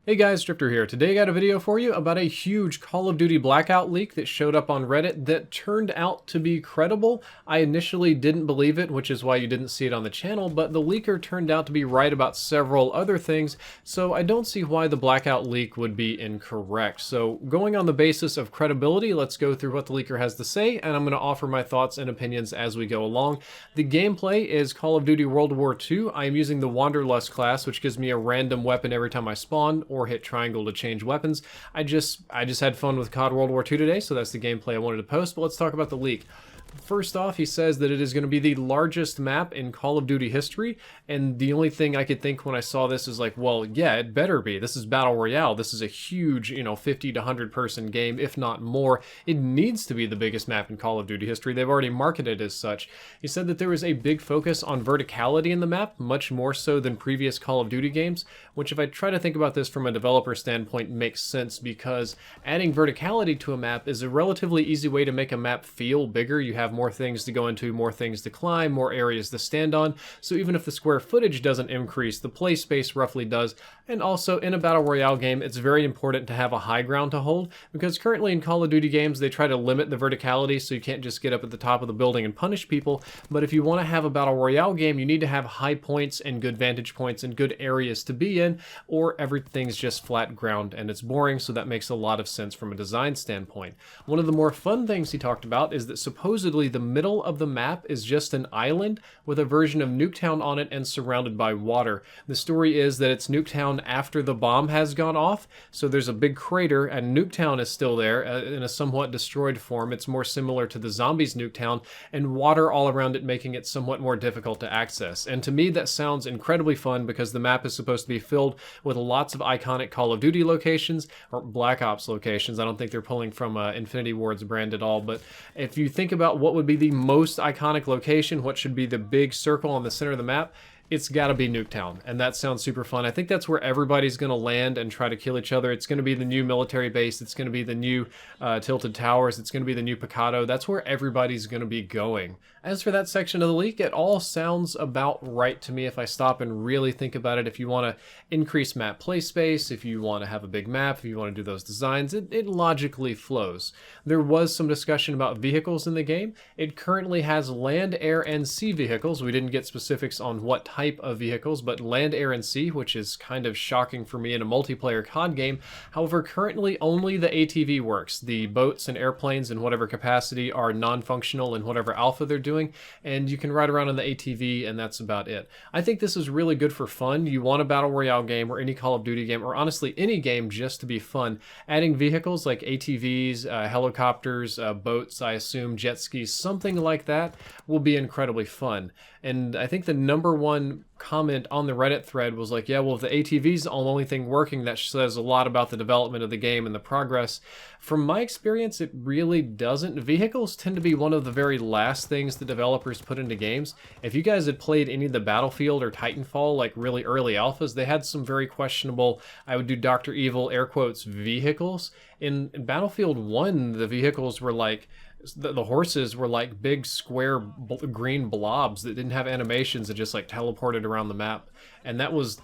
Hey guys, Drifter here. Today I got a video for you about a huge Call of Duty Blackout leak that showed up on Reddit that turned out to be credible. I initially didn't believe it, which is why you didn't see it on the channel, but the leaker turned out to be right about several other things, so I don't see why the Blackout leak would be incorrect. So going on the basis of credibility, let's go through what the leaker has to say, and I'm going to offer my thoughts and opinions as we go along. The gameplay is Call of Duty World War II. I am using the Wanderlust class, which gives me a random weapon every time I spawn, or hit triangle to change weapons. I just had fun with COD World War II today, so that's the gameplay I wanted to post, but let's talk about the leak. First off, he says that it is going to be the largest map in Call of Duty history, and the only thing I could think when I saw this is like, well, yeah, it better be. This is Battle Royale. This is a huge, 50 to 100 person game, if not more. It needs to be the biggest map in Call of Duty history. They've already marketed it as such. He said that there was a big focus on verticality in the map, much more so than previous Call of Duty games, which if I try to think about this from a developer standpoint makes sense because adding verticality to a map is a relatively easy way to make a map feel bigger. You have more things to go into, more things to climb, more areas to stand on. So even if the square footage doesn't increase, the play space roughly does. And also in a Battle Royale game, it's very important to have a high ground to hold because currently in Call of Duty games, they try to limit the verticality so you can't just get up at the top of the building and punish people. But if you want to have a Battle Royale game, you need to have high points and good vantage points and good areas to be in, or everything's just flat ground and it's boring, so that makes a lot of sense from a design standpoint. One of the more fun things he talked about is that supposedly the middle of the map is just an island with a version of Nuketown on it and surrounded by water. The story is that it's Nuketown after the bomb has gone off, so there's a big crater and Nuketown is still there in a somewhat destroyed form. It's more similar to the zombies Nuketown, and water all around it, making it somewhat more difficult to access. And to me that sounds incredibly fun because the map is supposed to be filled with lots of iconic Call of Duty locations, or Black Ops locations. I don't think they're pulling from Infinity Ward's brand at all, but if you think about what would be the most iconic location, what should be the big circle on the center of the map, it's got to be Nuketown, and that sounds super fun. I think that's where everybody's going to land and try to kill each other. It's going to be the new military base. It's going to be the new Tilted Towers. It's going to be the new Picado. That's where everybody's going to be going. As for that section of the leak, it all sounds about right to me if I stop and really think about it. If you want to increase map play space, if you want to have a big map, if you want to do those designs, it logically flows. There was some discussion about vehicles in the game. It currently has land, air, and sea vehicles. We didn't get specifics on what type of vehicles, but land, air, and sea, which is kind of shocking for me in a multiplayer COD game. However, currently only the ATV works. The boats and airplanes in whatever capacity are non-functional in whatever alpha they're doing, and you can ride around on the ATV, and that's about it. I think this is really good for fun. You want a Battle Royale game or any Call of Duty game, or honestly any game just to be fun. Adding vehicles like ATVs, helicopters, boats, I assume, jet skis, something like that will be incredibly fun. And I think the number one comment on the Reddit thread was like, yeah, well, if the ATV's the only thing working, that says a lot about the development of the game and the progress. From my experience, it really doesn't. Vehicles tend to be one of the very last things the developers put into games. If you guys had played any of the Battlefield or Titanfall, like really early alphas, they had some very questionable, I would do Dr. Evil, air quotes, vehicles. In Battlefield 1, the vehicles were like, the horses were like big square green blobs that didn't have animations that just like teleported around the map, and that was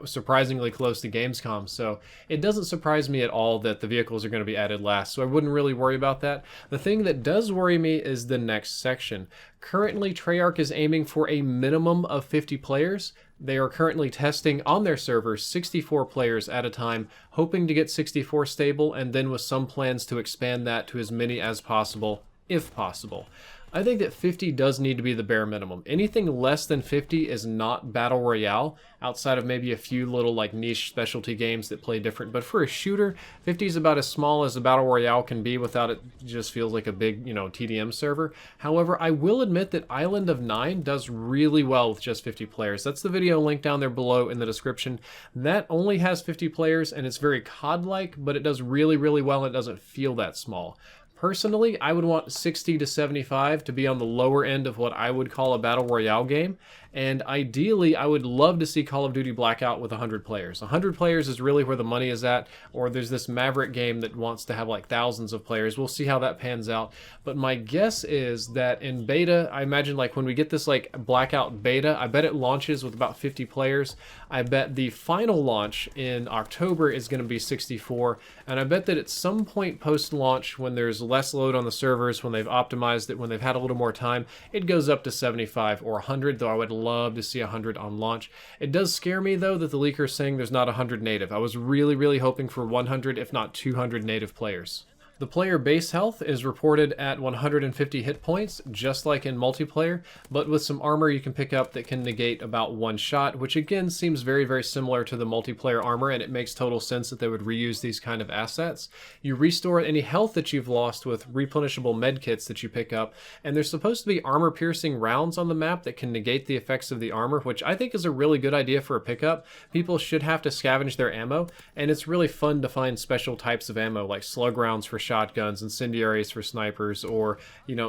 surprisingly close to Gamescom, so it doesn't surprise me at all that the vehicles are going to be added last, so I wouldn't really worry about that. The thing that does worry me is the next section. Currently, Treyarch is aiming for a minimum of 50 players. They are currently testing on their servers 64 players at a time, hoping to get 64 stable, and then with some plans to expand that to as many as possible, if possible. I think that 50 does need to be the bare minimum. Anything less than 50 is not Battle Royale, outside of maybe a few little like niche specialty games that play different. But for a shooter, 50 is about as small as a Battle Royale can be without it just feels like a big, TDM server. However, I will admit that Island of 9 does really well with just 50 players. That's the video link down there below in the description. That only has 50 players and it's very COD-like, but it does really, really well and it doesn't feel that small. Personally, I would want 60 to 75 to be on the lower end of what I would call a Battle Royale game. And ideally, I would love to see Call of Duty Blackout with 100 players. 100 players is really where the money is at, or there's this Maverick game that wants to have like thousands of players. We'll see how that pans out. But my guess is that in beta, I imagine like when we get this like Blackout beta, I bet it launches with about 50 players. I bet the final launch in October is going to be 64. And I bet that at some point post-launch, when there's less load on the servers, when they've optimized it, when they've had a little more time, it goes up to 75 or 100, though I would love to see 100 on launch. It does scare me though that the leaker is saying there's not 100 native. I was really hoping for 100 if not 200 native players. The player base health is reported at 150 hit points, just like in multiplayer, but with some armor you can pick up that can negate about one shot, which again seems very similar to the multiplayer armor, and it makes total sense that they would reuse these kind of assets. You restore any health that you've lost with replenishable medkits that you pick up, and there's supposed to be armor-piercing rounds on the map that can negate the effects of the armor, which I think is a really good idea for a pickup. People should have to scavenge their ammo, and it's really fun to find special types of ammo, like slug rounds for shotguns, incendiaries for snipers, or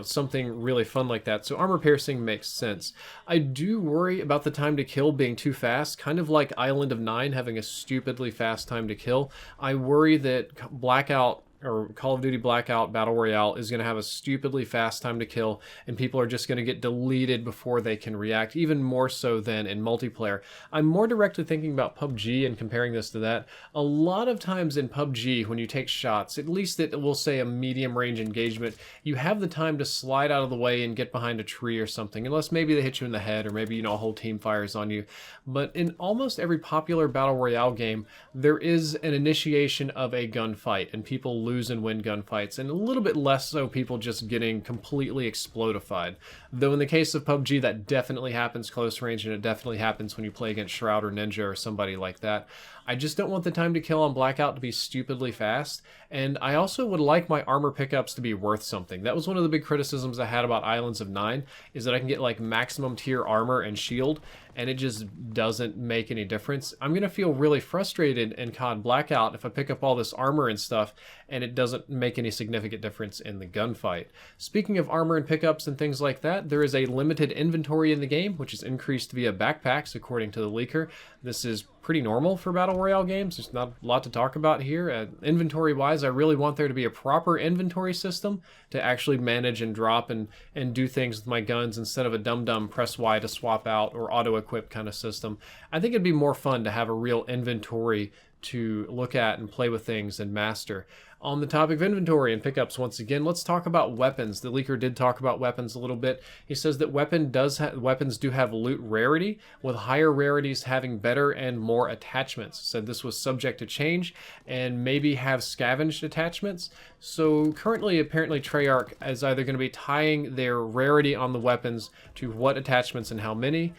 something really fun like that. So armor piercing makes sense. I do worry about the time to kill being too fast, kind of like Island of 9 having a stupidly fast time to kill. I worry that Blackout or Call of Duty Blackout Battle Royale is going to have a stupidly fast time to kill, and people are just going to get deleted before they can react, even more so than in multiplayer. I'm more directly thinking about PUBG and comparing this to that. A lot of times in PUBG, when you take shots, at least it will say a medium range engagement, you have the time to slide out of the way and get behind a tree or something, unless maybe they hit you in the head, or maybe a whole team fires on you. But in almost every popular Battle Royale game, there is an initiation of a gunfight, and people lose and win gunfights, and a little bit less so people just getting completely explodified. Though in the case of PUBG, that definitely happens close range, and it definitely happens when you play against Shroud or Ninja or somebody like that. I just don't want the time to kill on Blackout to be stupidly fast, and I also would like my armor pickups to be worth something. That was one of the big criticisms I had about Islands of 9, is that I can get like maximum tier armor and shield, and it just doesn't make any difference. I'm going to feel really frustrated in COD Blackout if I pick up all this armor and stuff, and it doesn't make any significant difference in the gunfight. Speaking of armor and pickups and things like that, there is a limited inventory in the game, which is increased via backpacks, according to the leaker. This is pretty normal for Battle Royale games. There's not a lot to talk about here. Inventory-wise, I really want there to be a proper inventory system to actually manage and drop and do things with my guns instead of a dumb press Y to swap out or auto-equip kind of system. I think it'd be more fun to have a real inventory to look at and play with things and master. On the topic of inventory and pickups, once again, let's talk about weapons. The leaker did talk about weapons a little bit. He says that weapons do have loot rarity, with higher rarities having better and more attachments. Said this was subject to change and maybe have scavenged attachments. So currently, apparently, Treyarch is either going to be tying their rarity on the weapons to what attachments and how many,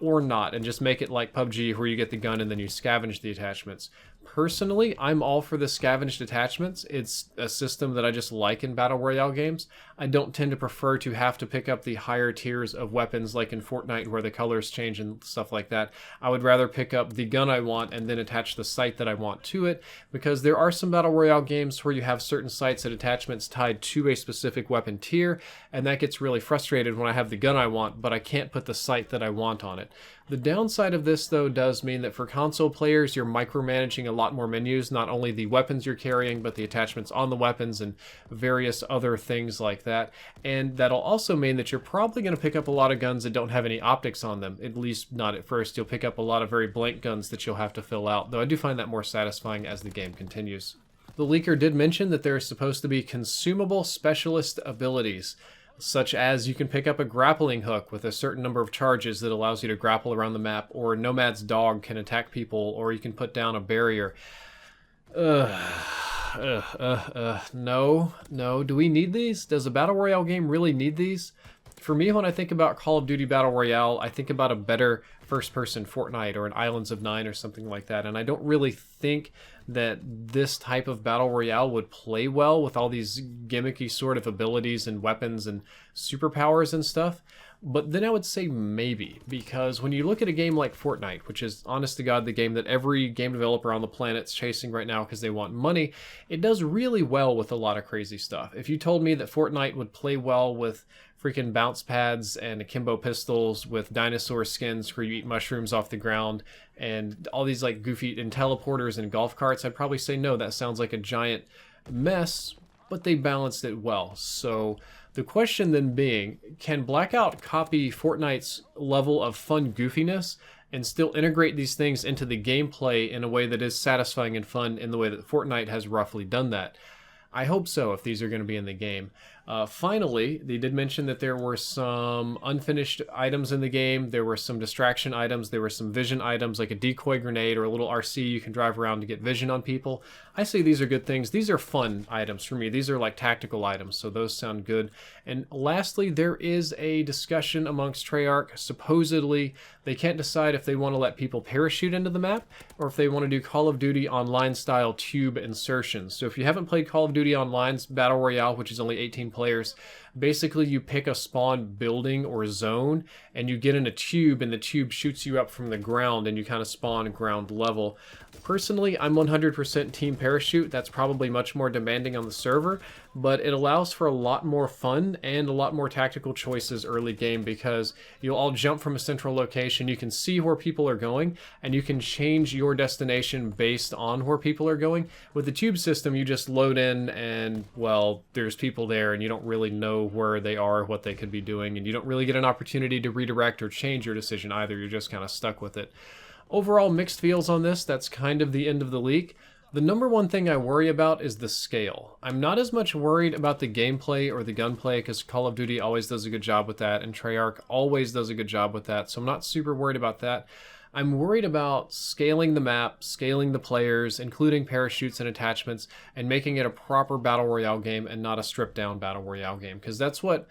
or not, and just make it like PUBG where you get the gun and then you scavenge the attachments. Personally, I'm all for the scavenged attachments. It's a system that I just like in Battle Royale games. I don't tend to prefer to have to pick up the higher tiers of weapons like in Fortnite where the colors change and stuff like that. I would rather pick up the gun I want and then attach the sight that I want to it, because there are some Battle Royale games where you have certain sights and attachments tied to a specific weapon tier, and that gets really frustrated when I have the gun I want, but I can't put the sight that I want on it. The downside of this, though, does mean that for console players, you're micromanaging a lot more menus, not only the weapons you're carrying, but the attachments on the weapons and various other things like that. And that'll also mean that you're probably going to pick up a lot of guns that don't have any optics on them, at least not at first. You'll pick up a lot of very blank guns that you'll have to fill out, though I do find that more satisfying as the game continues. The leaker did mention that there are supposed to be consumable specialist abilities, such as you can pick up a grappling hook with a certain number of charges that allows you to grapple around the map, or Nomad's dog can attack people, or you can put down a barrier. No. Do we need these? Does a Battle Royale game really need these? For me, when I think about Call of Duty Battle Royale, I think about a better first-person Fortnite or an Islands of Nine or something like that. And I don't really think that this type of battle royale would play well with all these gimmicky sort of abilities and weapons and superpowers and stuff. But then I would say maybe, because when you look at a game like Fortnite, which is honest to God the game that every game developer on the planet's chasing right now because they want money, it does really well with a lot of crazy stuff. If you told me that Fortnite would play well with freaking bounce pads and akimbo pistols, with dinosaur skins where you eat mushrooms off the ground, and all these like goofy and teleporters and golf carts, I'd probably say no, that sounds like a giant mess, but they balanced it well. So the question then being, can Blackout copy Fortnite's level of fun goofiness and still integrate these things into the gameplay in a way that is satisfying and fun in the way that Fortnite has roughly done that? I hope so, if these are going to be in the game. Finally, they did mention that there were some unfinished items in the game. There were some distraction items. There were some vision items, like a decoy grenade or a little RC you can drive around to get vision on people. I say these are good things. These are fun items for me. These are like tactical items, so those sound good. And lastly, there is a discussion amongst Treyarch. Supposedly, they can't decide if they want to let people parachute into the map or if they want to do Call of Duty Online style tube insertions. So if you haven't played Call of Duty Online's Battle Royale, which is only 18 players, basically you pick a spawn building or zone and you get in a tube, and the tube shoots you up from the ground and you kind of spawn ground level. Personally, I'm 100% team parachute. That's probably much more demanding on the server, but it allows for a lot more fun and a lot more tactical choices early game, because you'll all jump from a central location. You can see where people are going and you can change your destination based on where people are going. With the tube system, you just load in and, well, there's people there and you don't really know where they are, what they could be doing, and you don't really get an opportunity to redirect or change your decision either. You're just kind of stuck with it. Overall, mixed feels on this. That's kind of the end of the leak. The number one thing I worry about is the scale. I'm not as much worried about the gameplay or the gunplay, because Call of Duty always does a good job with that, and Treyarch always does a good job with that, so I'm not super worried about that. I'm worried about scaling the map, scaling the players, including parachutes and attachments, and making it a proper Battle Royale game and not a stripped-down Battle Royale game, because that's what...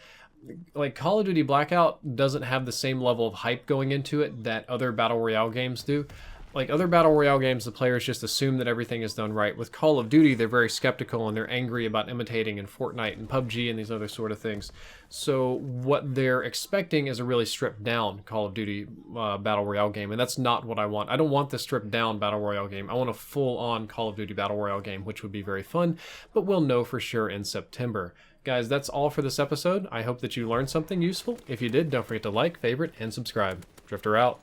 like, Call of Duty Blackout doesn't have the same level of hype going into it that other Battle Royale games do. Like, other Battle Royale games, the players just assume that everything is done right. With Call of Duty, they're very skeptical and they're angry about imitating in Fortnite and PUBG and these other sort of things. So what they're expecting is a really stripped down Call of Duty Battle Royale game, and that's not what I want. I don't want the stripped down Battle Royale game. I want a full-on Call of Duty Battle Royale game, which would be very fun, but we'll know for sure in September. Guys, that's all for this episode. I hope that you learned something useful. If you did, don't forget to like, favorite, and subscribe. Drifter out.